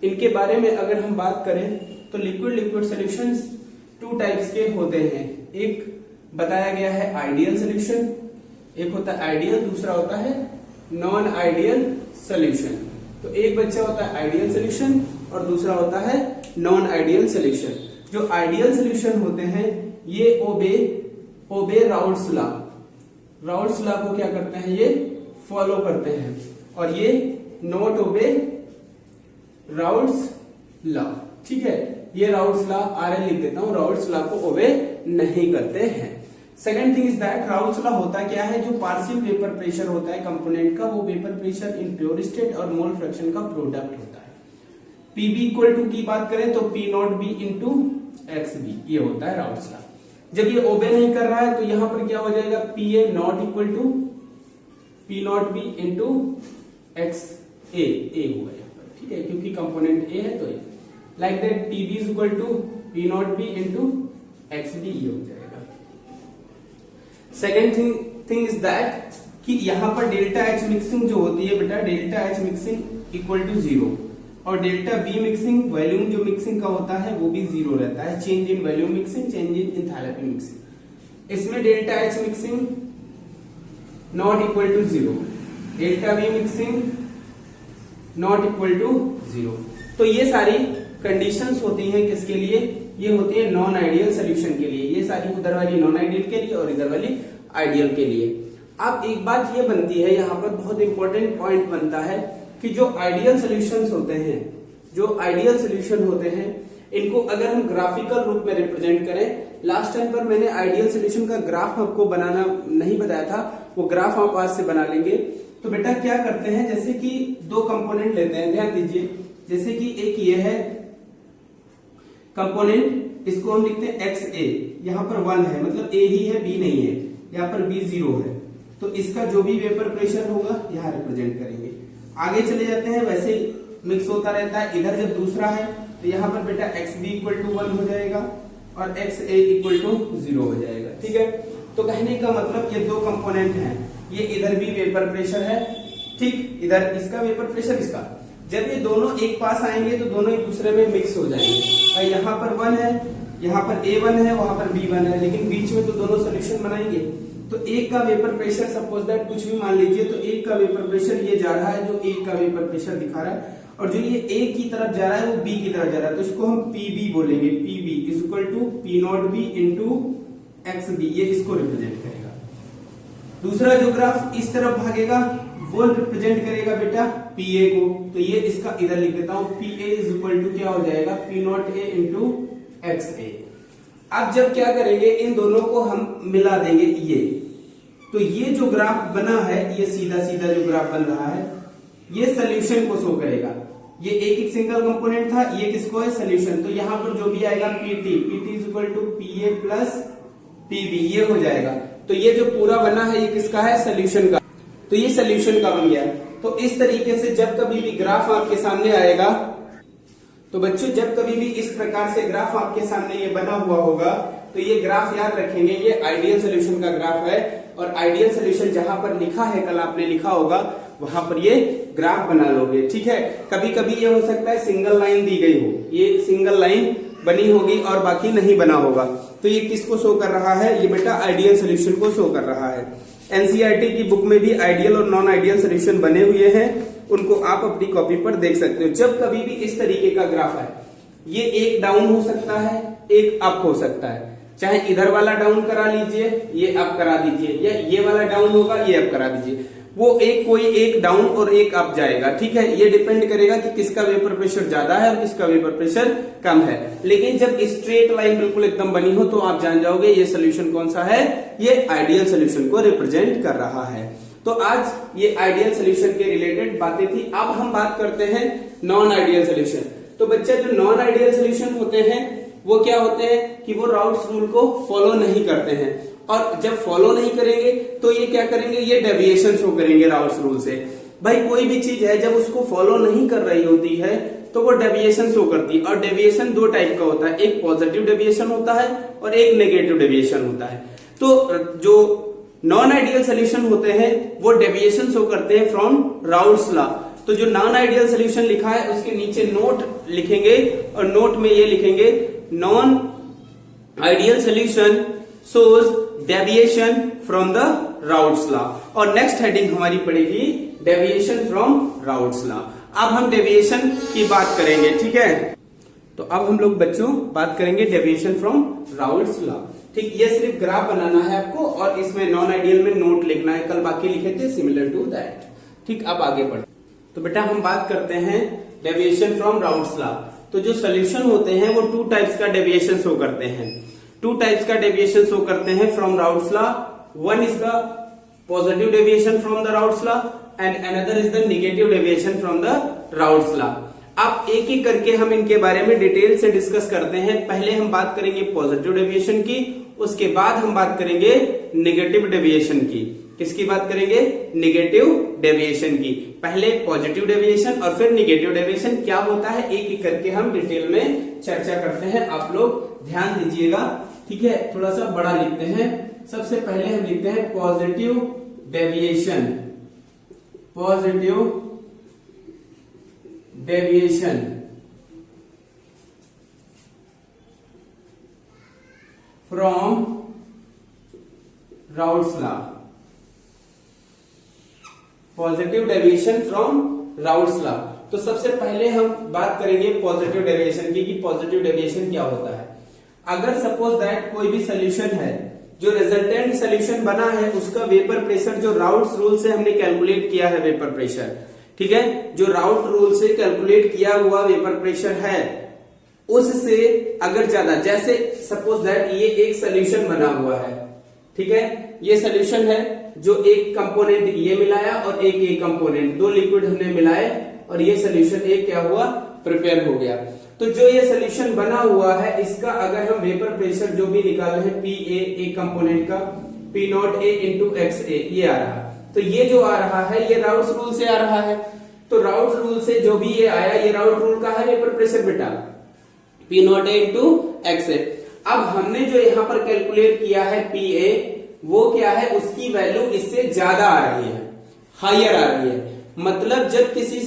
इनके बारे में अगर हम बात करें तो लिक्विड सॉल्यूशंस टू टाइप्स के होते हैं। एक बताया गया है आइडियल सॉल्यूशन, एक होता है आइडियल, दूसरा होता है नॉन आइडियल सॉल्यूशन। तो एक बच्चा होता है आइडियल सॉल्यूशन और दूसरा होता है नॉन आइडियल सॉल्यूशन। जो आइडियल सॉल्यूशन होते हैं ये ओबे राउल्ट्स लॉ, राउल्ट्स लॉ को क्या करते हैं, ये फॉलो करते हैं, और ये नॉट ओबे राउल्ट्स लॉ। ठीक है, ये राउल्ट्स लॉ RL लिख देता हूं, राउल्ट्स लॉ को ओबे नहीं करते हैं। Second thing is that Raoult's law होता क्या है, जो पार्शियल वेपर प्रेशर होता है कंपोनेंट का, वो vapour pressure in pure state और मोल फ्रैक्शन का प्रोडक्ट होता है। PB इक्वल टू की बात करें तो P not B into XB, ये होता है राउल्ट्स लॉ। जब ये ओबे नहीं कर रहा है तो यहां पर क्या हो जाएगा, PA not equal to P not B into XA, A हुआ यहाँ पर, ठीक है, क्योंकि कंपोनेंट A है तो ये like that TB is equal to P not B into XB, ये हो जाएगा। सेकेंड थिंग इज दैट कि यहां पर डेल्टा H मिक्सिंग जो होती है बेटा, delta H mixing equal to 0 और डेल्टा V मिक्सिंग, वॉल्यूम जो मिक्सिंग का होता है वो भी 0 रहता है। Change in volume mixing, change in enthalpy mixing. इसमें delta H mixing not equal to 0, delta V mixing not equal to 0। तो ये सारी कंडीशंस होती हैं किसके लिए, ये होती है नॉन आइडियल सॉल्यूशन के लिए। ये सारी उधर वाली नॉन आइडियल के लिए और इधर वाली आइडियल के लिए। अब एक बात ये बनती है, यहाँ पर बहुत इंपॉर्टेंट पॉइंट बनता है कि जो आइडियल सॉल्यूशंस होते हैं, जो आइडियल सॉल्यूशन होते हैं, इनको अगर हम ग्राफिकल रूप में रिप्रेजेंट करें, लास्ट टाइम पर मैंने आइडियल सॉल्यूशन का ग्राफ आपको बनाना नहीं बताया था, वो ग्राफ आप आज से बना लेंगे। तो बेटा क्या करते हैं, जैसे कि दो कंपोनेंट लेते हैं, ध्यान दीजिए, जैसे कि एक ये है कंपोनेंट, इसको हम लिखते हैं XA, यहाँ पर 1 है, मतलब A ही है, B नहीं है, यहाँ पर B 0 है, तो इसका जो भी वेपर प्रेशर होगा यहाँ रिप्रेजेंट करेंगे। आगे चले जाते हैं, वैसे ही मिक्स होता रहता है। इधर जब दूसरा है तो यहाँ पर बेटा XB इक्वल टू 1 हो जाएगा और XA इक्वल टू 0 हो जाएगा। ठीक है, तो कहने का मतलब ये दो कंपोनेंट हैं, ये इधर भी वेपर प्रेशर है, ठीक, इधर इसका वेपर प्रेशर, इसका। जब ये दोनों एक पास आएंगे तो दोनों एक दूसरे में मिक्स हो जाएंगे। और यहाँ पर 1 है, यहाँ पर A1 है, वहां पर B1 है, लेकिन बीच में तो दोनों सोल्यूशन बनाएंगे। तो एक का वेपर प्रेशर, सपोज दैट कुछ भी मान लीजिए, तो एक का वेपर प्रेशर ये जा रहा है, जो एक का वेपर प्रेशर दिखा रहा है, और जो ये A की तरफ जा रहा है वो B की तरफ जा रहा है, तो इसको हम PB बोलेंगे। PB is equal to P not B into XB, ये इसको रिप्रेजेंट करेगा। दूसरा जो ग्राफ इस तरफ भागेगा वो रिप्रेजेंट करेगा बेटा PA को, तो ये इसका इधर लिख देता हूं, PA इज इक्वल टू क्या हो जाएगा, P not A into XA। अब जब क्या करेंगे, इन दोनों को हम मिला देंगे, ये तो ये जो ग्राफ बना है, ये सीधा सीधा जो ग्राफ बन रहा है, ये सोल्यूशन को शो करेगा। ये एक सिंगल कंपोनेंट था, ये किसको है, सोल्यूशन। तो यहां पर जो भी आएगा PT is equal to PA plus PB, ये हो जाएगा। तो ये जो पूरा बना है ये किसका है, सोल्यूशन का, तो ये सोल्यूशन का बन गया। तो इस तरीके से जब कभी भी ग्राफ आपके सामने आएगा, तो बच्चों जब कभी भी इस प्रकार से ग्राफ आपके सामने ये बना हुआ होगा, तो ये ग्राफ याद रखेंगे, ये आइडियल सॉल्यूशन का ग्राफ है। और आइडियल सॉल्यूशन जहां पर लिखा है, कल आपने लिखा होगा, वहां पर ये ग्राफ बना लोगे। ठीक है, कभी कभी ये हो सकता है सिंगल लाइन दी गई हो, ये सिंगल लाइन बनी होगी और बाकी नहीं बना होगा, तो ये किसको शो कर रहा है, ये बेटा आइडियल सॉल्यूशन को शो कर रहा है। एनसीईआरटी की बुक में भी आइडियल और नॉन आइडियल सॉल्यूशन बने हुए हैं, उनको आप अपनी कॉपी पर देख सकते हो। जब कभी भी इस तरीके का ग्राफ है, ये एक डाउन हो सकता है, एक अप हो सकता है, चाहे इधर वाला डाउन करा लीजिए, ये अप करा दीजिए, या ये वाला डाउन होगा, ये अप करा दीजिए, वो कोई एक डाउन और एक अप जाएगा। ठीक है, ये डिपेंड करेगा कि किसका वेपर प्रेशर ज्यादा है और किसका वेपर प्रेशर कम है। लेकिन जब स्ट्रेट लाइन बिल्कुल एकदम बनी हो तो आप जान जाओगे ये सोल्यूशन कौन सा है, ये आइडियल सोल्यूशन को रिप्रेजेंट कर रहा है। तो आज ये आइडियल सोल्यूशन के रिलेटेड बातें थी। अब हम बात करते हैं नॉन आइडियल सोल्यूशन। तो बच्चा जो नॉन आइडियल सोल्यूशन होते हैं वो क्या होते हैं कि वो राउल्ट्स रूल को फॉलो नहीं करते हैं, और जब फॉलो नहीं करेंगे तो ये क्या करेंगे, ये डेविएशन शो करेंगे राउल्ट्स रूल से। भाई कोई भी चीज है जब उसको फॉलो नहीं कर रही होती है तो वो डेविएशन शो करती है, और डेविएशन दो टाइप का होता है, एक पॉजिटिव डेविएशन होता है और एक नेगेटिव डेविएशन होता है। तो जो नॉन आइडियल सोल्यूशन होते हैं वो डेविएशन शो करते हैं फ्रॉम राउल्ट्स लॉ। तो जो नॉन आइडियल सोल्यूशन लिखा है उसके नीचे नोट लिखेंगे और नोट में ये लिखेंगे non ideal solution shows deviation from the routes law. और नेक्स्ट हेडिंग हमारी पड़ेगी डेविएशन फ्रॉम राउट्स लॉ। अब हम डेविएशन की बात करेंगे, ठीक है। तो अब हम लोग बच्चों बात करेंगे डेविएशन फ्रॉम राउट्स लॉ। ठीक, ये सिर्फ ग्राफ बनाना है आपको और इसमें नॉन आइडियल में नोट लिखना है, कल बाकी लिखे थे सिमिलर टू दैट। ठीक, अब आगे बढ़। तो बेटा हम बात करते हैं डेविएशन फ्रॉम राउट्स लॉ। तो जो सोल्यूशन होते हैं वो टू टाइप्स का डेविएशन शो करते हैं। टू टाइप्स का डेविएशन शो करते हैं from routes law. One is the positive deviation from the routes law and another is the negative deviation from the routes law. अब एक एक करके हम इनके बारे में डिटेल से डिस्कस करते हैं। पहले हम बात करेंगे पॉजिटिव डेविएशन की, उसके बाद हम बात करेंगे नेगेटिव डेविएशन की। किसकी बात करेंगे? नेगेटिव डेविएशन की। पहले पॉजिटिव डेविएशन और फिर नेगेटिव डेविएशन क्या होता है एक एक करके हम डिटेल में चर्चा करते हैं। आप लोग ध्यान दीजिएगा, ठीक है। थोड़ा सा बड़ा लिखते हैं। सबसे पहले हम लिखते हैं positive deviation. Positive deviation from routes law. Positive deviation from routes law. तो सबसे पहले हम बात करेंगे पॉजिटिव डेविएशन की कि पॉजिटिव डेविएशन क्या होता है। अगर सपोज दैट कोई भी सोल्यूशन है, जो रिजल्टेंट सोल्यूशन बना है उसका वेपर प्रेशर जो राउट्स रूल से हमने कैलकुलेट किया है वेपर प्रेशर, ठीक है, जो राउट रूल से कैलकुलेट किया हुआ वेपर प्रेशर है उससे अगर ज्यादा, जैसे सपोज दैट ये एक सोल्यूशन बना हुआ है, ठीक है, ये सोल्यूशन है जो एक कंपोनेंट ये मिलाया और एक ये कंपोनेंट, दो लिक्विड हमने मिलाए और ये सोल्यूशन एक क्या हुआ, प्रिपेयर हो गया। तो जो ये सोल्यूशन बना हुआ है इसका अगर हम वेपर प्रेशर जो भी निकाल रहे हैं पी ए एक कंपोनेंट का P not A into X A ये आ रहा है, तो ये जो आ रहा है ये राउट्स रूल से आ रहा है। तो राउट्स रूल से जो भी ये आया ये राउट रूल का है वेपर प्रेशर बेटा P not A into X A. अब हमने जो यहाँ पर कैलकुलेट किया है पी ए वो क्या है, उसकी वैल्यू इससे ज्यादा आ रही है, हायर आ रही है। मतलब जब किसी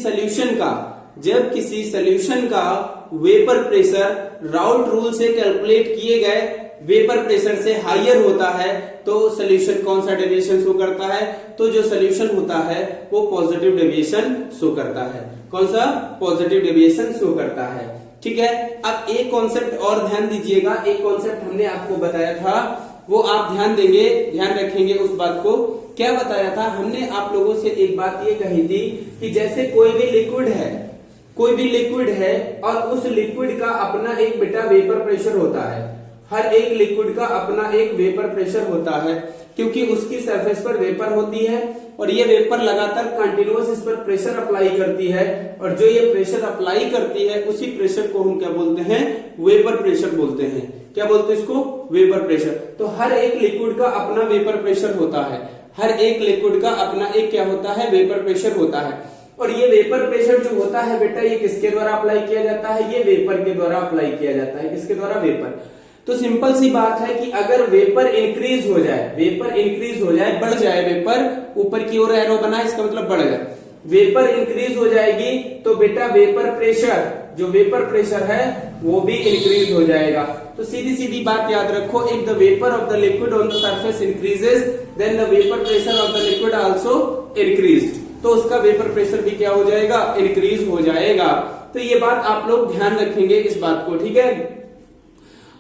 सोल्यूशन का वेपर प्रेशर राउट रूल से कैलकुलेट किए गए वेपर प्रेशर से हायर होता है तो सोल्यूशन कौन सा डेविएशन शो करता है, तो जो सोल्यूशन होता है वो पॉजिटिव डेविएशन शो करता है। कौन सा? पॉजिटिव डेविएशन शो करता है, ठीक है। अब एक कॉन्सेप्ट और ध्यान दीजिएगा, एक कॉन्सेप्ट हमने आपको बताया था वो आप ध्यान देंगे, ध्यान रखेंगे उस बात को। क्या बताया था हमने आप लोगों से? एक बात ये कही थी कि जैसे कोई भी लिक्विड है और उस लिक्विड का अपना एक बेटा वेपर प्रेशर होता है। हर एक लिक्विड का अपना एक वेपर प्रेशर होता है क्योंकि उसकी सरफेस पर वेपर होती है और ये वेपर लगातार कंटिन्यूअस इस पर प्रेशर अप्लाई करती है और जो ये प्रेशर अप्लाई करती है उसी प्रेशर को हम क्या बोलते हैं? वेपर प्रेशर बोलते हैं। क्या बोलते हैं इसको? Vapour pressure. तो हर एक लिक्विड का अपना वेपर प्रेशर होता है, हर एक लिक्विड का अपना एक क्या होता है? वेपर प्रेशर होता है। और ये वेपर प्रेशर जो होता है बेटा ये किसके द्वारा अप्लाई किया जाता है? ये वेपर के द्वारा अप्लाई किया जाता है। किसके द्वारा? वेपर। तो सिंपल सी बात है कि अगर वेपर इंक्रीज हो जाए, बढ़ जाए, वेपर ऊपर की ओर एरो बना इसका मतलब बढ़ जाए, वेपर इंक्रीज हो जाएगी तो बेटा वेपर प्रेशर, जो वेपर प्रेशर है वो भी इंक्रीज हो जाएगा। तो सीधी सीधी बात याद रखो, if the vapour of the liquid on the surface increases then the vapour pressure of the liquid also increased. तो उसका वेपर प्रेशर भी क्या हो जाएगा? इंक्रीज हो जाएगा। तो ये बात आप लोग ध्यान रखेंगे इस बात को, ठीक है।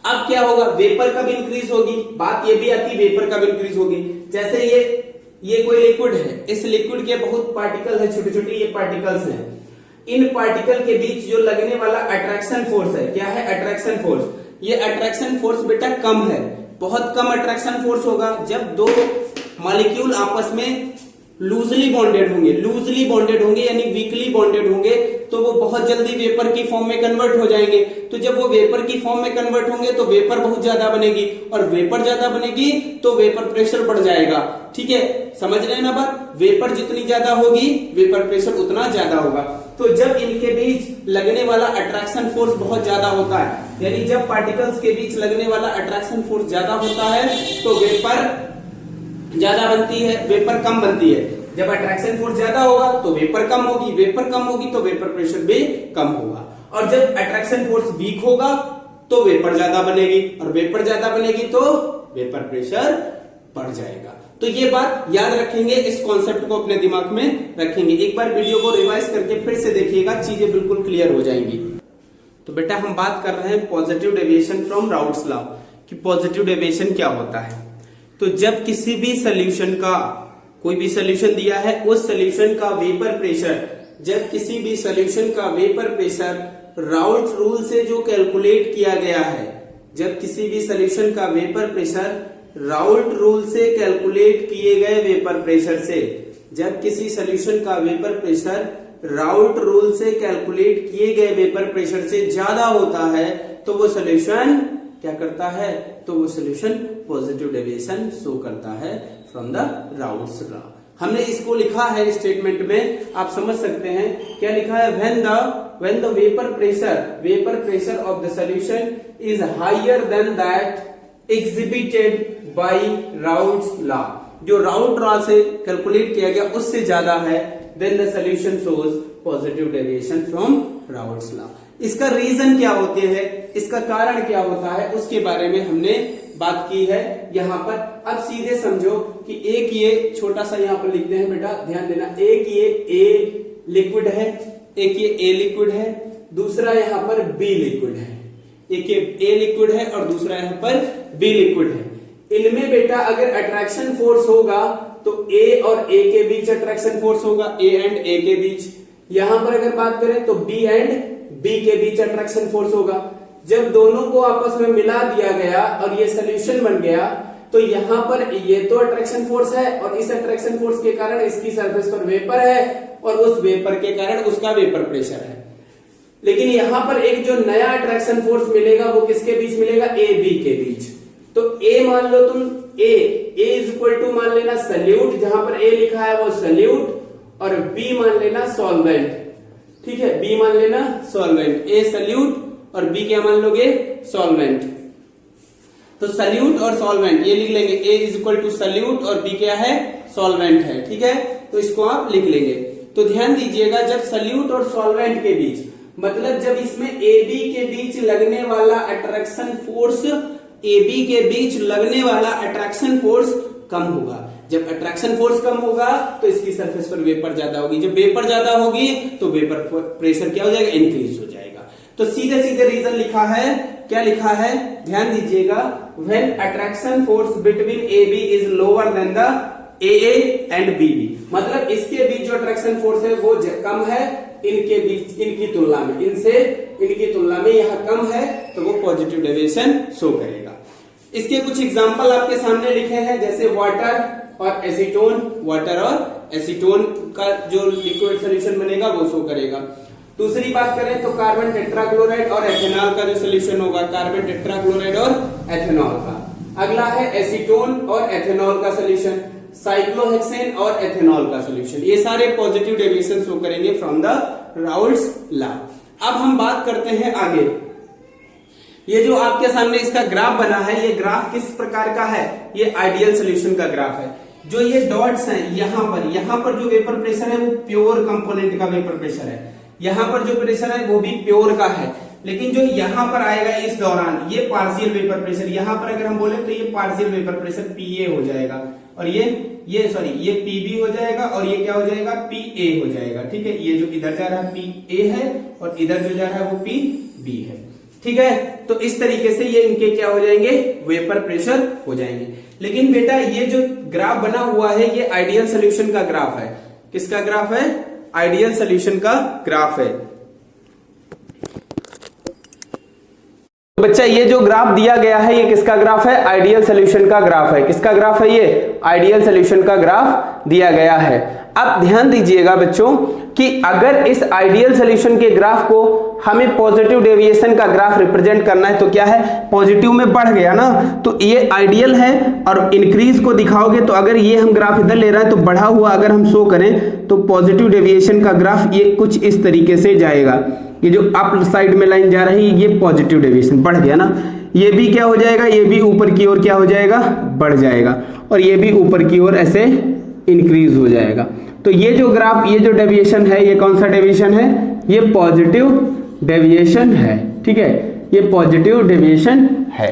अब क्या होगा? वेपर कब इंक्रीज होगी? बात ये भी आती है वेपर कब इंक्रीज होगी। जैसे ये कोई लिक्विड है, इस लिक्विड के बहुत पार्टिकल है, छोटे छोटे ये पार्टिकल्स हैं। इन पार्टिकल के बीच जो लगने वाला अट्रैक्शन फोर्स है, क्या है? Attraction force. ये अट्रैक्शन फोर्स बेटा कम है, बहुत कम अट्रैक्शन फोर्स होगा जब दो मॉलिक्यूल आपस में लूजली बॉन्डेड होंगे यानी वीकली बॉन्डेड होंगे तो वो बहुत जल्दी वेपर की फॉर्म में कन्वर्ट हो जाएंगे। तो जब वो वेपर की फॉर्म में कन्वर्ट होंगे तो वेपर बहुत ज्यादा बनेगी और वेपर ज्यादा बनेगी तो वेपर प्रेशर बढ़ जाएगा, ठीक है। समझ रहे हैं ना बात? वेपर जितनी ज्यादा होगी वेपर प्रेशर उतना ज्यादा होगा। तो जब इनके बीच लगने वाला अट्रैक्शन फोर्स बहुत ज्यादा होता है, यानी जब पार्टिकल्स के बीच लगने वाला अट्रैक्शन फोर्स ज्यादा होता है तो वेपर ज्यादा बनती है, वेपर कम बनती है। जब अट्रैक्शन फोर्स ज्यादा होगा तो वेपर कम होगी, वेपर कम होगी तो वेपर प्रेशर भी कम होगा, और जब अट्रैक्शन फोर्स वीक होगा तो वेपर ज्यादा बनेगी, और वेपर ज्यादा बनेगी तो वेपर प्रेशर बढ़ जाएगा। तो ये बात याद रखेंगे, इस कॉन्सेप्ट को अपने दिमाग में रखेंगे। एक बार वीडियो को रिवाइज करके फिर से देखिएगा, चीजें बिल्कुल क्लियर हो जाएंगी। तो बेटा हम बात कर रहे हैं positive deviation from routes law कि पॉजिटिव डेविएशन क्या होता है। तो जब किसी भी सोल्यूशन का, कोई भी सोल्यूशन दिया है, उस सोल्यूशन का वेपर प्रेशर, जब किसी भी सोल्यूशन का वेपर प्रेशर राउट रूल से जो कैलकुलेट किया गया है, जब किसी भी सोल्यूशन का वेपर प्रेशर राउट रूल से कैलकुलेट किए गए वेपर प्रेशर से, जब किसी सोल्यूशन का वेपर प्रेशर राउट रूल से कैलकुलेट किए गए वेपर प्रेशर से ज्यादा होता है, तो वो सोल्यूशन क्या करता है, तो वो सोल्यूशन पॉजिटिव डेविएशन शो करता है फ्रॉम द राउट्स लॉ। हमने इसको लिखा है स्टेटमेंट में, आप समझ सकते हैं क्या लिखा है, when the vapor pressure of the solution is higher than that exhibited by Raoult's law, जो राउट लॉ से कैलकुलेट किया गया उससे ज्यादा है, then the solution shows positive deviation from Raoult's law। इसका रीजन क्या होते हैं, इसका कारण क्या होता है, उसके बारे में हमने बात की है यहाँ पर। अब सीधे समझो कि एक ये छोटा सा यहाँ पर लिखते हैं बेटा, ध्यान देना, एक ये ए लिक्विड है, एक ये ए लिक्विड है, दूसरा यहाँ पर बी लिक्विड है, एक ये ए लिक्विड है और दूसरा यहाँ पर बी लिक्विड है। इनमें बेटा अगर अट्रैक्शन फोर्स होगा तो ए और ए के बीच अट्रैक्शन फोर्स होगा, ए एंड ए के बीच। यहां पर अगर बात करें तो बी एंड बी के बीच अट्रैक्शन फोर्स होगा। जब दोनों को आपस में मिला दिया गया और ये सोल्यूशन बन गया, तो यहां पर ये तो अट्रैक्शन फोर्स है और इस अट्रैक्शन फोर्स के कारण इसकी सरफेस पर वेपर है और उस वेपर के कारण उसका वेपर प्रेशर है। लेकिन यहां पर एक जो नया अट्रैक्शन फोर्स मिलेगा वो किसके बीच मिलेगा, ए बी के बीच। तो ए मान लो तुम, ए इज इक्वल टू मान लेना सल्यूट, जहां पर ए लिखा है वो सल्यूट, और बी मान लेना सॉल्वेंट, ठीक है, बी मान लेना सॉल्वेंट, ए सल्यूट और बी क्या मान लोगे, सॉल्वेंट। तो सल्यूट और सॉल्वेंट ये लिख लेंगे, ए इज इक्वल टू सल्यूट और बी क्या है, सॉल्वेंट है, ठीक है, तो इसको आप लिख लेंगे। तो ध्यान दीजिएगा, जब सल्यूट और सॉल्वेंट के बीच, मतलब जब इसमें ए बी के बीच लगने वाला अट्रैक्शन फोर्स, ए बी के बीच लगने वाला अट्रैक्शन फोर्स कम होगा, जब अट्रैक्शन फोर्स कम होगा तो इसकी सरफेस पर वेपर ज्यादा होगी, जब वेपर ज्यादा होगी तो वेपर प्रेशर क्या हो जाएगा, इंक्रीज हो जाएगा। तो सीधे सीधे रीजन लिखा है, क्या लिखा है, ध्यान दीजिएगा, when attraction force between A B is lower than the A and B B, मतलब इसके बीच जो अट्रैक्शन फोर्स है वो कम है इनके बीच, इनकी तुलना में, इनकी तुलना में यहां कम है, तो वो पॉजिटिव डेविएशन शो करेगा। इसके कुछ एग्जांपल आपके सामने लिखे हैं, जैसे वाटर और एसीटोन, वाटर और एसीटोन का जो लिक्विड सॉल्यूशन बनेगा वो शो करेगा। दूसरी बात करें तो कार्बन टेट्राक्लोराइड और एथेनॉल का जो सॉल्यूशन होगा, कार्बन टेट्राक्लोराइड और एथेनॉल का। अगला है एसीटोन और एथेनॉल का सॉल्यूशन, साइक्लोहेक्सेन और एथेनॉल का सॉल्यूशन। ये सारे पॉजिटिव डेविएशन शो करेंगे फ्रॉम द राउल्ट्स लॉ। अब हम बात करते हैं आगे, ये जो आपके सामने इसका ग्राफ बना है, ये ग्राफ किस प्रकार का है, ये आइडियल सॉल्यूशन का ग्राफ है। जो ये डॉट्स हैं यहाँ पर जो वेपर प्रेशर है वो प्योर कंपोनेंट का वेपर प्रेशर है, यहाँ पर जो प्रेशर है वो भी प्योर का है, लेकिन जो यहाँ पर आएगा इस दौरान ये पार्शियल वेपर प्रेशर, यहाँ पर अगर हम बोले तो ये पार्शियल वेपर प्रेशर पीए हो जाएगा, और ये पीबी हो जाएगा, और ये क्या हो जाएगा, पीए हो जाएगा, ठीक है। ये जो इधर जा रहा है पीए है और इधर जो जा रहा है वो पीबी है, ठीक है। तो इस तरीके से ये इनके क्या हो जाएंगे, वेपर प्रेशर हो जाएंगे। लेकिन बेटा ये जो ग्राफ बना हुआ है ये आइडियल सॉल्यूशन का ग्राफ है, किसका ग्राफ है, आइडियल सॉल्यूशन का ग्राफ है। बच्चा ये जो ग्राफ दिया गया है ये किसका ग्राफ है, आइडियल सॉल्यूशन का ग्राफ है। किसका ग्राफ है, ये आइडियल सॉल्यूशन का ग्राफ दिया गया है। अब ध्यान दीजिएगा बच्चों कि अगर इस आइडियल सॉल्यूशन के ग्राफ को हमें पॉजिटिव डेविएशन का ग्राफ रिप्रेजेंट करना है तो क्या है, पॉजिटिव में बढ़ गया ना, तो ये आइडियल है, और इंक्रीज को दिखाओगे तो अगर ये हम ग्राफ इधर ले रहे हैं तो बढ़ा हुआ अगर हम शो करें तो पॉजिटिव डेविएशन का ग्राफ ये कुछ इस तरीके से जाएगा। ये जो अप साइड में लाइन जा रही है ये पॉजिटिव डेविएशन बढ़ गया ना, ये भी क्या हो जाएगा, ये भी ऊपर की ओर क्या हो जाएगा, बढ़ जाएगा, और ये भी ऊपर की ओर ऐसे इंक्रीज हो जाएगा। तो ये जो ग्राफ, ये जो डेविएशन है, ये कौन सा डेविएशन है? ये पॉजिटिव डेविएशन है। ठीक है, ये पॉजिटिव डेविएशन है।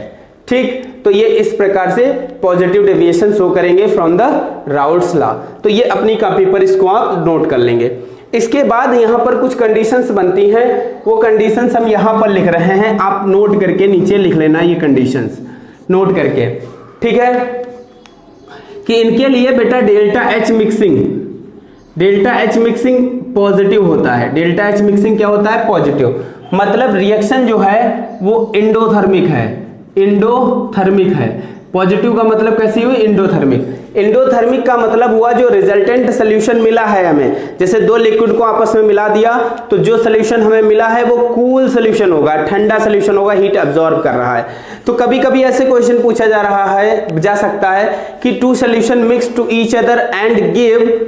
ठीक, तो ये इस प्रकार से पॉजिटिव डेविएशन शो करेंगे फ्रॉम द राउट्स लॉ। तो ये अपनी कॉपी पर इसको आप नोट कर लेंगे। इसके बाद यहाँ पर कुछ कंडीशंस बनती हैं, वो कंडीशंस हम यहाँ पर लिख रहे हैं, आप नोट करके नीचे लिख लेना ये कंडीशंस नोट करके। ठीक है, कि इनके लिए बेटा डेल्टा एच मिक्सिंग पॉजिटिव होता है। डेल्टा एच मिक्सिंग क्या होता है? पॉजिटिव। मतलब रिएक्शन जो है वो एंडोथर्मिक है। पॉजिटिव का मतलब कैसी हुई? एंडोथर्मिक का मतलब हुआ जो रिजल्टेंट सोल्यूशन मिला है हमें, जैसे दो लिक्विड को आपस में मिला दिया तो जो सोल्यूशन हमें मिला है वो कूल सोल्यूशन होगा, ठंडा सोल्यूशन होगा, हीट अब्सॉर्ब कर रहा है। तो कभी कभी ऐसे क्वेश्चन पूछा जा सकता है कि two solution mix to each other and give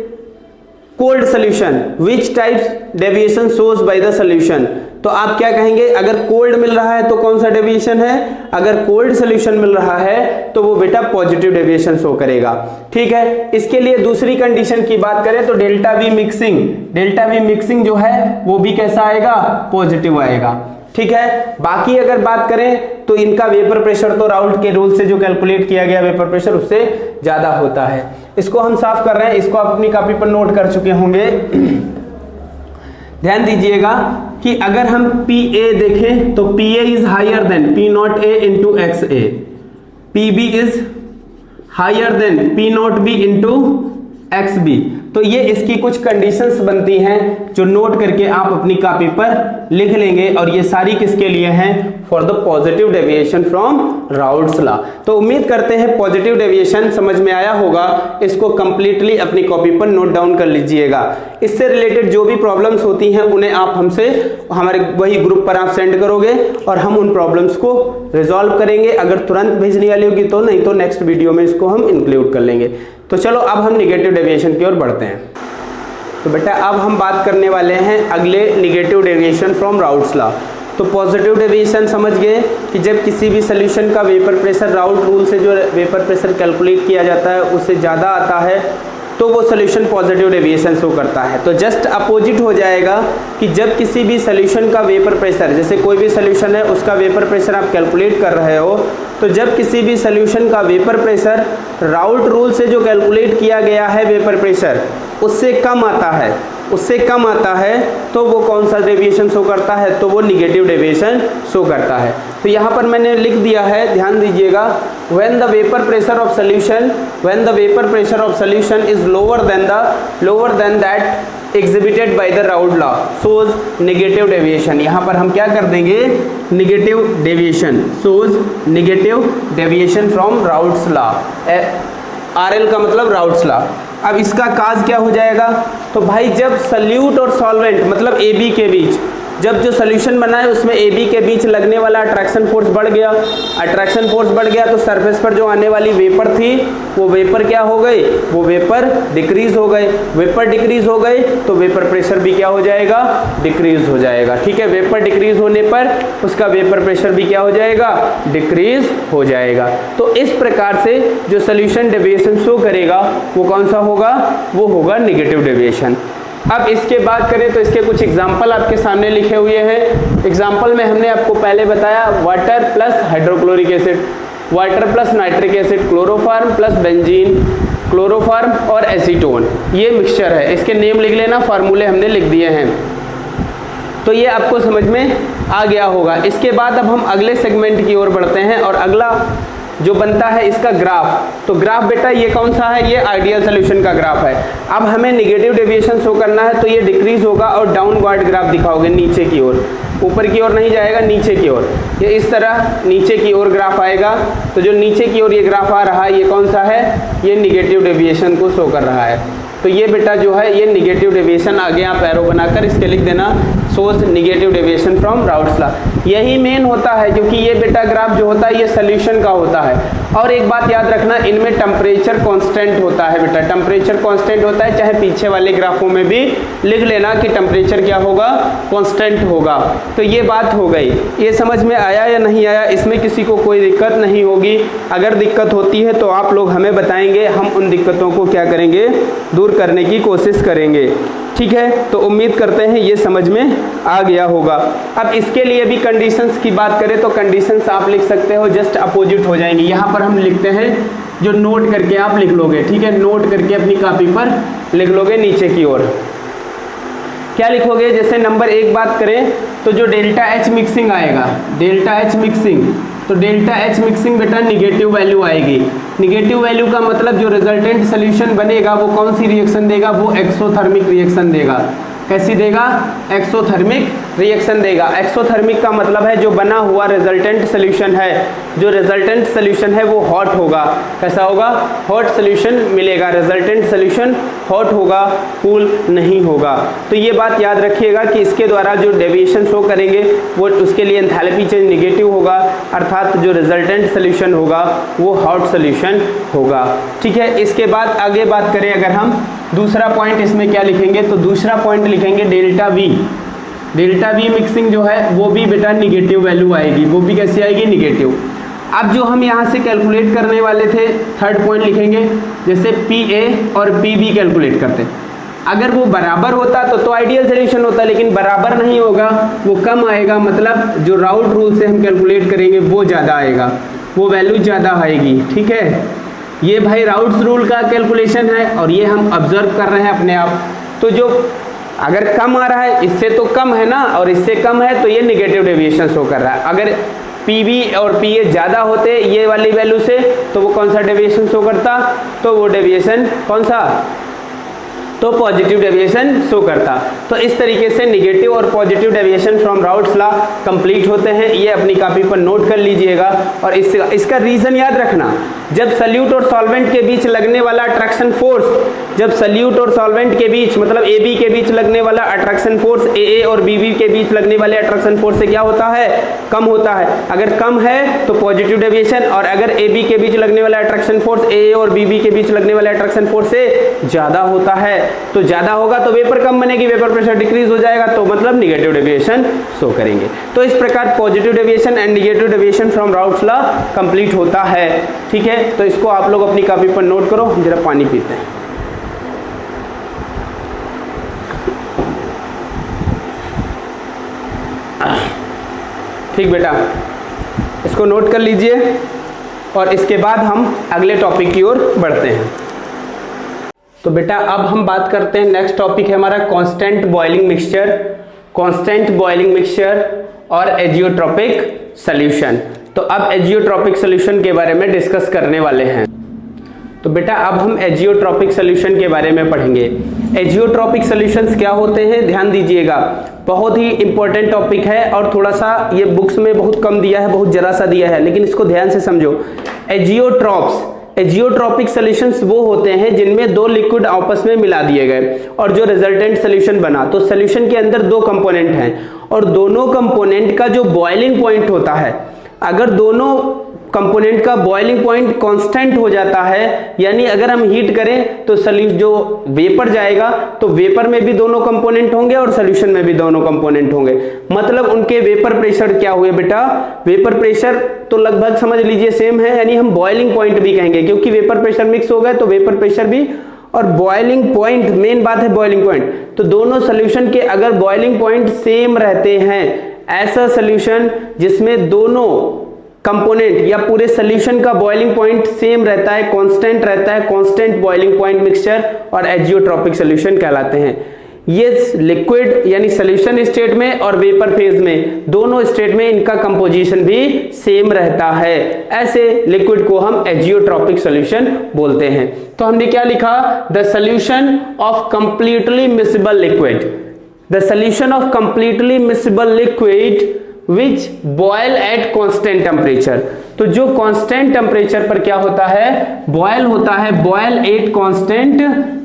cold solution, which types deviation shows by the solution. तो आप क्या कहेंगे? अगर कोल्ड मिल रहा है तो कौन सा डेविएशन है? अगर कोल्ड सोल्यूशन मिल रहा है तो वो बेटा पॉजिटिव डेविएशन शो करेगा। ठीक है, इसके लिए दूसरी कंडीशन की बात करें तो डेल्टा वी मिक्सिंग जो है वो भी कैसा आएगा? पॉजिटिव आएगा। ठीक है, बाकी अगर बात करें तो इनका वेपर प्रेशर तो राउल्ट के रूल से जो कैलकुलेट किया गया वेपर प्रेशर उससे ज्यादा होता है। इसको हम साफ कर रहे हैं, इसको आप अपनी कॉपी पर नोट कर चुके होंगे। ध्यान दीजिएगा कि अगर हम PA देखें तो PA is higher than P0A into XA, PB is higher than P0B into XB। तो ये इसकी कुछ कंडीशंस बनती हैं जो नोट करके आप अपनी कॉपी पर लिख लेंगे, और ये सारी किसके लिए हैं? For the positive deviation from Raoult's law. तो उम्मीद करते हैं पॉजिटिव डेविएशन समझ में आया होगा। इसको कंप्लीटली अपनी कॉपी पर नोट डाउन कर लीजिएगा। इससे रिलेटेड जो भी प्रॉब्लम्स होती हैं उन्हें आप हमसे हमारे वही ग्रुप पर आप सेंड करोगे और हम उन प्रॉब्लम्स को रिजॉल्व करेंगे। अगर तुरंत भेजने वाली होगी तो, नहीं तो नेक्स्ट वीडियो में इसको हम इंक्लूड कर लेंगे। तो चलो अब हम निगेटिव डेविएशन की ओर बढ़ते हैं। तो बेटा अब हम बात करने वाले हैं अगले negative deviation from Raoult's law. तो पॉजिटिव डेविएशन समझ गए कि जब किसी भी सोल्यूशन का वेपर प्रेशर राउल्ट रूल से जो वेपर प्रेशर कैलकुलेट किया जाता है उससे ज़्यादा आता है तो वो सोल्यूशन पॉजिटिव डेविएशन शो करता है। तो जस्ट अपोजिट हो जाएगा कि जब किसी भी सोल्यूशन का वेपर प्रेशर, जैसे कोई भी सोल्यूशन है उसका वेपर प्रेशर आप कैलकुलेट कर रहे हो, तो जब किसी भी सोल्यूशन का वेपर प्रेशर राउल्ट रूल से जो कैलकुलेट किया गया है वेपर प्रेशर उससे कम आता है तो वो कौन सा डेविएशन शो करता है? तो वो निगेटिव डेविएशन शो करता है। तो यहाँ पर मैंने लिख दिया है, ध्यान दीजिएगा, when the vapor pressure of solution is lower than that exhibited by the Raoult law shows negative deviation। यहाँ पर हम क्या कर देंगे? Negative deviation shows negative deviation from Raoult's law। RL का मतलब राउल्ट्स लॉ। अब इसका काज क्या हो जाएगा? तो भाई जब सल्यूट और सॉल्वेंट मतलब AB के बीच, जब जो सोल्यूशन बना है उसमें AB के बीच लगने वाला अट्रैक्शन फोर्स बढ़ गया तो सरफेस पर जो आने वाली वेपर थी वो वेपर क्या हो गई? वो वेपर डिक्रीज हो गए तो वेपर प्रेशर भी क्या हो जाएगा? डिक्रीज हो जाएगा। ठीक है, वेपर डिक्रीज होने पर उसका वेपर प्रेशर भी क्या हो जाएगा? डिक्रीज हो जाएगा। तो इस प्रकार से जो सोल्यूशन डेविएशन शो करेगा वो कौन सा होगा? वो होगा निगेटिव डेविएशन। अब इसके बात करें तो इसके कुछ एग्जाम्पल आपके सामने लिखे हुए हैं। एग्जाम्पल में हमने आपको पहले बताया water plus hydrochloric acid, water plus nitric acid, chloroform plus benzene, chloroform और एसीटोन, ये मिक्सचर है। इसके नेम लिख लेना, फार्मूले हमने लिख दिए हैं। तो ये आपको समझ में आ गया होगा। इसके बाद अब हम अगले सेगमेंट की ओर बढ़ते हैं और अगला जो बनता है इसका ग्राफ। तो ग्राफ बेटा ये कौन सा है? ये आइडियल सोल्यूशन का ग्राफ है। अब हमें निगेटिव डेविएशन शो करना है तो ये डिक्रीज होगा और डाउनवर्ड ग्राफ दिखाओगे नीचे की ओर, ऊपर की ओर नहीं जाएगा, नीचे की ओर। ये इस तरह नीचे की ओर ग्राफ आएगा। तो जो नीचे की ओर ये ग्राफ आ रहा है ये कौन सा है? ये निगेटिव डेविएशन को शो कर रहा है। तो ये बेटा जो है ये निगेटिव डेविएशन, आगे आप एरो बनाकर इसके लिख देना source negative deviation from routes law. यही मेन होता है, क्योंकि ये बेटा ग्राफ जो होता है ये सोल्यूशन का होता है। और एक बात याद रखना, इनमें टेम्परेचर कांस्टेंट होता है बेटा, टेम्परेचर कांस्टेंट होता है, चाहे पीछे वाले ग्राफों में भी लिख लेना कि टेम्परेचर क्या होगा, कांस्टेंट होगा। तो ये बात हो गई, ये समझ में आया या नहीं आया? इसमें किसी को कोई दिक्कत नहीं होगी। अगर दिक्कत होती है तो आप लोग हमें बताएंगे, हम उन दिक्कतों को क्या करेंगे, दूर करने की कोशिश करेंगे। ठीक है, तो उम्मीद करते हैं ये समझ में आ गया होगा। अब इसके लिए भी कंडीशंस की बात करें तो कंडीशंस आप लिख सकते हो, जस्ट अपोजिट हो जाएंगी। यहाँ पर हम लिखते हैं, जो नोट करके आप लिख लोगे, ठीक है, नोट करके अपनी कॉपी पर लिख लोगे नीचे की ओर। क्या लिखोगे? जैसे नंबर 1 बात करें तो जो डेल्टा एच मिक्सिंग आएगा, डेल्टा एच मिक्सिंग, तो डेल्टा एच मिक्सिंग बेटा निगेटिव वैल्यू आएगी। निगेटिव वैल्यू का मतलब जो रिजल्टेंट सोल्यूशन बनेगा वो कौन सी रिएक्शन देगा, वो एक्सोथर्मिक रिएक्शन देगा। कैसी देगा? एक्सोथर्मिक रिएक्शन देगा। एक्सोथर्मिक का मतलब है जो बना हुआ रिजल्टेंट सोल्यूशन है, जो रिजल्टेंट सोल्यूशन है वो हॉट होगा। कैसा होगा? हॉट सोल्यूशन मिलेगा, रिजल्टेंट सोल्यूशन हॉट होगा, कूल नहीं होगा। तो ये बात याद रखिएगा कि इसके द्वारा जो डेविएशन शो करेंगे वो उसके लिए एंथैल्पी चेंज निगेटिव होगा, अर्थात जो रिजल्टेंट सोल्यूशन होगा वो हॉट सोल्यूशन होगा। ठीक है, इसके बाद आगे बात करें अगर हम दूसरा पॉइंट इसमें क्या लिखेंगे, तो दूसरा पॉइंट लिखेंगे delta we. Delta we mixing जो है वो भी बेटा निगेटिव वैल्यू आएगी, वो भी कैसी आएगी? निगेटिव। अब जो हम यहाँ से कैलकुलेट करने वाले थे, थर्ड पॉइंट लिखेंगे, जैसे पी ए और पी बी कैलकुलेट करते, अगर वो बराबर होता तो आइडियल सोल्यूशन होता, लेकिन बराबर नहीं होगा, वो कम आएगा, मतलब जो राउट रूल से हम कैलकुलेट करेंगे वो ज़्यादा आएगा, वो वैल्यू ज़्यादा आएगी। ठीक है, ये भाई राउट्स रूल का कैलकुलेशन है और ये हम ऑब्जर्व कर रहे हैं अपने आप। तो जो अगर कम आ रहा है, इससे तो कम है ना, और इससे कम है तो ये निगेटिव डेविएशन शो कर रहा है। अगर पी और पी ए ज़्यादा होते ये वाली वैल्यू से तो वो कौन सा डेविएशन शो करता, तो वो डेविएशन कौन सा, तो पॉजिटिव डेविएशन शो करता। तो इस तरीके से निगेटिव और positive deviation from routes law complete होते हैं। ये अपनी कॉपी पर नोट कर लीजिएगा। और इसका रीजन याद रखना, जब सल्यूट और सॉल्वेंट के बीच लगने वाला अट्रैक्शन फोर्स, जब सल्यूट और सॉल्वेंट के बीच मतलब ए बी के बीच लगने वाला अट्रैक्शन फोर्स ए और बी बी के बीच लगने वाले अट्रैक्शन फोर्स से क्या होता है, कम होता है। अगर कम है तो पॉजिटिव डेविएशन, और अगर ए बी के बीच लगने वाला अट्रैक्शन फोर्स ए और बी बी के बीच लगने वाले अट्रैक्शन फोर्स से ज्यादा होता है, तो ज्यादा होगा तो वेपर कम बनेगी, वेपर प्रेशर डिक्रीज हो जाएगा, तो मतलब निगेटिव डेविएशन शो करेंगे। तो इस प्रकार positive deviation and negative deviation from routes law complete होता है। ठीक है, तो इसको आप लोग अपनी कॉपी पर नोट करो। जरा पानी पीते हैं। ठीक बेटा, इसको नोट कर लीजिए और इसके बाद हम अगले टॉपिक की ओर बढ़ते हैं। तो बेटा अब हम बात करते हैं, नेक्स्ट टॉपिक है हमारा constant boiling mixture, constant boiling mixture और एजियोट्रॉपिक सॉल्यूशन। तो अब एजियोट्रॉपिक सॉल्यूशन के बारे में डिस्कस करने वाले हैं। तो बेटा अब हम एजियोट्रॉपिक सॉल्यूशन के बारे में पढ़ेंगे। एजियोट्रॉपिक सॉल्यूशंस क्या होते हैं, ध्यान दीजिएगा, बहुत ही इंपॉर्टेंट टॉपिक है और थोड़ा सा ये बुक्स में बहुत कम दिया है, बहुत जरा सा दिया है, लेकिन इसको ध्यान से समझो। एजियोट्रॉपिक सॉल्यूशंस वो होते हैं जिनमें दो लिक्विड आपस में मिला दिए गए और जो रिजल्टेंट सॉल्यूशन बना। तो सॉल्यूशन के अंदर दो कंपोनेंट हैं और दोनों कंपोनेंट का जो बॉइलिंग पॉइंट होता है, अगर दोनों कंपोनेंट का बॉइलिंग पॉइंट कांस्टेंट हो जाता है, यानी अगर हम हीट करें तो जो वेपर जाएगा तो वेपर में भी दोनों कंपोनेंट होंगे और सॉल्यूशन में भी दोनों कंपोनेंट होंगे, मतलब उनके वेपर प्रेशर क्या हुए बेटा, वेपर प्रेशर तो लगभग समझ लीजिए सेम है, यानी हम बॉइलिंग पॉइंट भी कहेंगे, क्योंकि वेपर प्रेशर मिक्स हो गए तो वेपर प्रेशर भी और बॉइलिंग पॉइंट, मेन बात है बॉइलिंग पॉइंट। तो दोनों सॉल्यूशन के अगर बॉइलिंग पॉइंट सेम रहते हैं, ऐसा सॉल्यूशन जिसमें दोनों कंपोनेंट या पूरे सॉल्यूशन का बॉइलिंग पॉइंट सेम रहता है, कांस्टेंट रहता है, कांस्टेंट बॉइलिंग पॉइंट मिक्सचर और एजियोट्रॉपिक सॉल्यूशन कहलाते हैं। ये लिक्विड यानी सॉल्यूशन स्टेट में और वेपर फेज में, दोनों स्टेट में इनका कंपोजिशन भी सेम रहता है। ऐसे लिक्विड को हम एजियोट्रॉपिक सॉल्यूशन बोलते हैं। तो हमने क्या लिखा, the solution of completely miscible liquid, the solution of completely miscible liquid which boil at constant temperature. तो जो कांस्टेंट टेम्परेचर पर क्या होता है, बॉयल होता है, boil at constant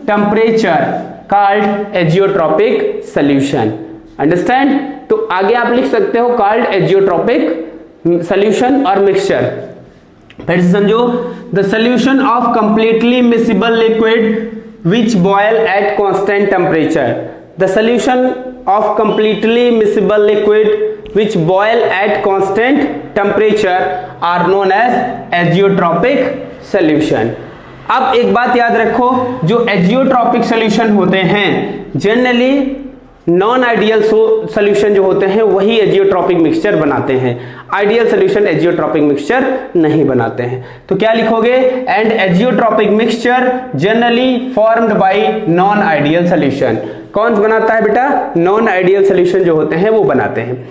temperature called azeotropic solution. Understand? तो आगे आप लिख सकते हो कॉल्ड एजियोट्रॉपिक सॉल्यूशन और मिक्सचर। फिर से समझो, the solution of completely miscible liquid which boil at constant temperature. The solution of completely miscible liquid which boil at constant temperature are known as azeotropic solution. अब एक बात याद रखो, जो एजियोट्रॉपिक सॉल्यूशन होते हैं जनरली नॉन आइडियल सॉल्यूशन जो होते हैं वही एजियोट्रॉपिक मिक्सचर बनाते हैं, आइडियल सॉल्यूशन एजियोट्रॉपिक मिक्सचर नहीं बनाते हैं। तो क्या लिखोगे, and azeotropic mixture generally formed by non ideal solution. कौन बनाता है बेटा, नॉन आइडियल सॉल्यूशन जो होते हैं वो बनाते हैं।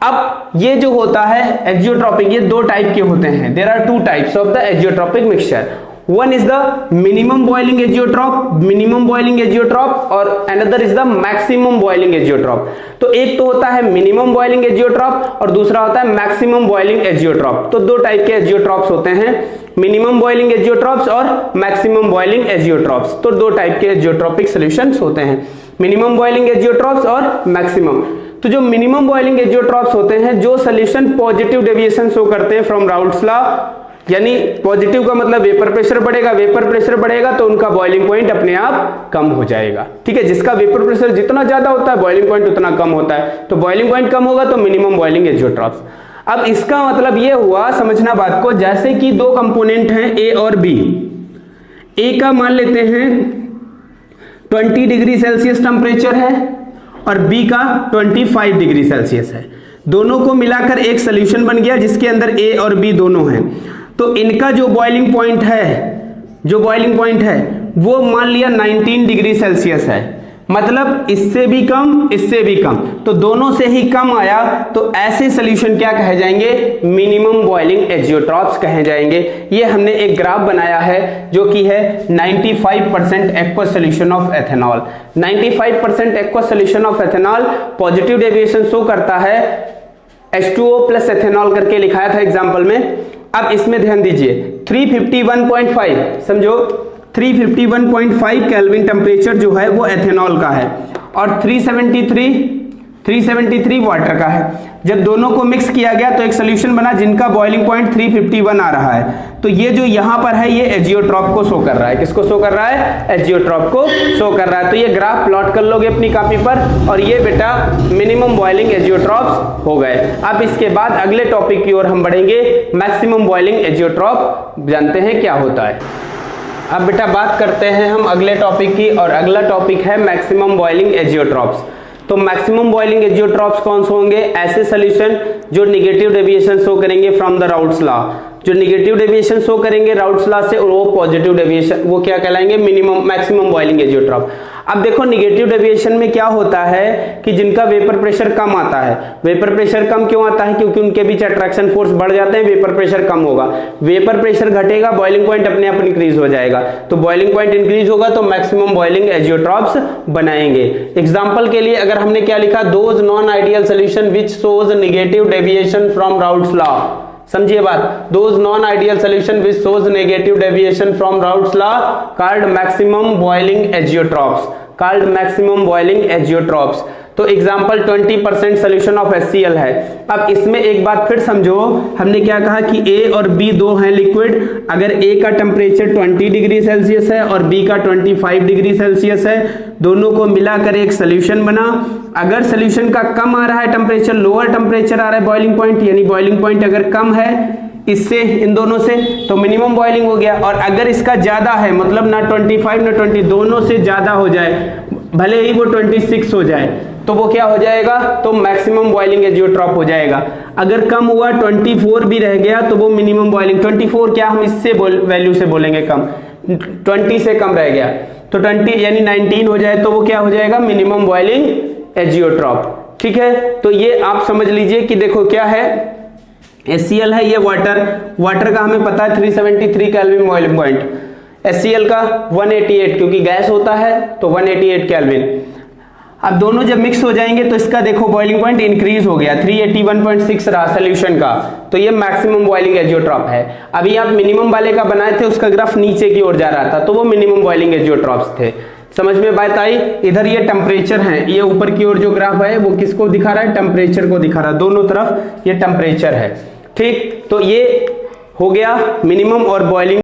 अब ये जो होता है एजियोट्रॉपिक, ये दो टाइप के होते हैं, there are two types of the azeotropic mixture. One is the minimum boiling azeotrope और another is the maximum boiling azeotrope। तो एक तो होता है minimum boiling azeotrope और दूसरा होता है maximum boiling azeotrope। तो दो टाइप के azeotropes होते हैं, minimum boiling azeotropes और maximum boiling azeotropes। तो दो टाइप के azeotropic solutions होते हैं, minimum boiling azeotropes और maximum। तो जो मिनिमम बॉइलिंग एजियोट्रॉप्स होते हैं, जो सोल्यूशन पॉजिटिव डेविएशन शो करते हैं फ्रॉम राउल्ट्स लॉ, यानी पॉजिटिव का मतलब वेपर प्रेशर बढ़ेगा, वेपर प्रेशर बढ़ेगा तो उनका बॉइलिंग पॉइंट अपने आप कम हो जाएगा। ठीक है, जिसका वेपर प्रेशर जितना ज्यादा होता है बॉइलिंग पॉइंट उतना कम होता है, तो बॉइलिंग पॉइंट कम होगा तो मिनिमम बॉइलिंग एजियोट्रॉप्स। अब इसका मतलब ये हुआ, समझना बात को, जैसे कि दो कंपोनेंट हैं ए और बी। ए का मान लेते हैं 20 डिग्री सेल्सियस टेम्परेचर है और बी का 25 डिग्री सेल्सियस है। दोनों को मिलाकर एक सोल्यूशन बन गया जिसके अंदर ए और बी दोनों हैं। तो इनका जो बॉइलिंग पॉइंट है वो मान लिया 19 डिग्री सेल्सियस है, मतलब इससे भी कम, इससे भी कम, तो दोनों से ही कम आया, तो ऐसे सोल्यूशन क्या कहे जाएंगे, मिनिमम बॉइलिंग एजियोट्रॉप्स कहे जाएंगे। ये हमने एक ग्राफ बनाया है जो कि है 95% aqueous solution of ethanol. 95% aqueous solution of ethanol positive deviation show करता है, H2O प्लस एथेनॉल करके लिखाया था एग्जाम्पल में। अब इसमें ध्यान दीजिए, 351.5 समझो, 351.5 केल्विन टेम्परेचर जो है वो एथेनॉल का है और 373 वाटर का है। जब दोनों को मिक्स किया गया तो एक सोल्यूशन बना जिनका बॉइलिंग पॉइंट 351 आ रहा है। तो ये जो यहां पर है ये एजियोट्रॉप को शो कर रहा है, किसको शो कर रहा है, एजियोट्रॉप को शो कर रहा है। तो ये ग्राफ प्लॉट कर लोगे अपनी कॉपी पर, और ये बेटा मिनिमम बॉइलिंग एजियोट्रॉप्स हो गए। अब इसके बाद अगले टॉपिक की ओर हम बढ़ेंगे, मैक्सिमम बॉइलिंग एजियोट्रॉप जानते हैं क्या होता है। अब बेटा बात करते हैं हम अगले टॉपिक की, और अगला टॉपिक है मैक्सिमम बॉइलिंग एजियोट्रॉप्स। तो मैक्सिमम बॉइलिंग एजियोट्रॉप्स कौन से होंगे, ऐसे सॉल्यूशन जो नेगेटिव डेविएशन शो करेंगे फ्रॉम द राउल्ट्स लॉ, जो नेगेटिव डेविएशन शो करेंगे राउल्ट्स लॉ से, और वो पॉजिटिव डेविएशन, वो क्या कहलाएंगे, मिनिमम मैक्सिमम बॉइलिंग एजियोट्रॉप। अब देखो निगेटिव डेविएशन में क्या होता है कि जिनका वेपर प्रेशर कम आता है। वेपर प्रेशर कम क्यों आता है, क्योंकि उनके बीच अट्रैक्शन फोर्स बढ़ जाते हैं, वेपर प्रेशर कम होगा। वेपर प्रेशर घटेगा, बॉइलिंग पॉइंट अपने आप इंक्रीज हो जाएगा, तो बॉइलिंग पॉइंट इंक्रीज होगा तो मैक्सिमम बॉइलिंग एजियोट्रॉप्स बनाएंगे। एग्जांपल के लिए अगर हमने क्या लिखा, those non ideal solution which shows negative deviation from Raoult's law. समझिए बात, those non ideal solution which shows negative deviation from Raoult's law called maximum boiling azeotropes, called maximum boiling azeotropes. तो example 20% solution of HCl है। अब इसमें एक बात फिर समझो, हमने क्या कहा कि A और B दो हैं लिक्विड। अगर A का टेम्परेचर 20 डिग्री सेल्सियस है और B का 25 डिग्री सेल्सियस है, दोनों को मिलाकर एक सोल्यूशन बना। अगर सोल्यूशन का कम आ रहा है टेम्परेचर, लोअर टेम्परेचर आ रहा है बॉइलिंग पॉइंट, यानी बॉइलिंग पॉइंट अगर कम है इससे, इन दोनों से, तो मिनिमम बॉइलिंग हो गया। और अगर इसका ज्यादा है, मतलब ना 25 ना 20, दोनों से ज्यादा हो जाए, भले ही वो 26 हो जाए, तो वो क्या हो जाएगा, तो मैक्सिमम बॉइलिंग एजियोट्रॉप हो जाएगा। अगर कम हुआ 24 भी रह गया तो वो मिनिमम बॉइलिंग, 24 क्या हम इससे वैल्यू से बोलेंगे कम, 20 से कम रह गया तो 20 यानी 19 हो जाए तो वो क्या हो जाएगा, मिनिमम बॉइलिंग एजियोट्रॉप। ठीक है, तो ये आप समझ लीजिए कि देखो क्या है, HCl है, ये वाटर का हमें पता है 373 केल्विन बॉइलिंग पॉइंट, HCl का 188, क्योंकि गैस होता है तो 188 केल्विन। अब दोनों जब मिक्स हो जाएंगे तो इसका देखो बॉइलिंग पॉइंट इंक्रीज हो गया, 381.6 रहा सोल्यूशन का, तो ये मैक्सिमम बॉइलिंग एजियोट्रॉप है। अभी आप मिनिमम वाले का बनाए थे, उसका ग्राफ नीचे की ओर जा रहा था, तो वो मिनिमम बॉइलिंग एजियोट्रॉप्स थे। समझ में बात आई? इधर ये टेम्परेचर है, ये ऊपर की ओर जो ग्राफ है वो किसको दिखा रहा है? टेम्परेचर को दिखा रहा है, दोनों तरफ ये टेम्परेचर है। ठीक, तो ये हो गया मिनिमम और बॉइलिंग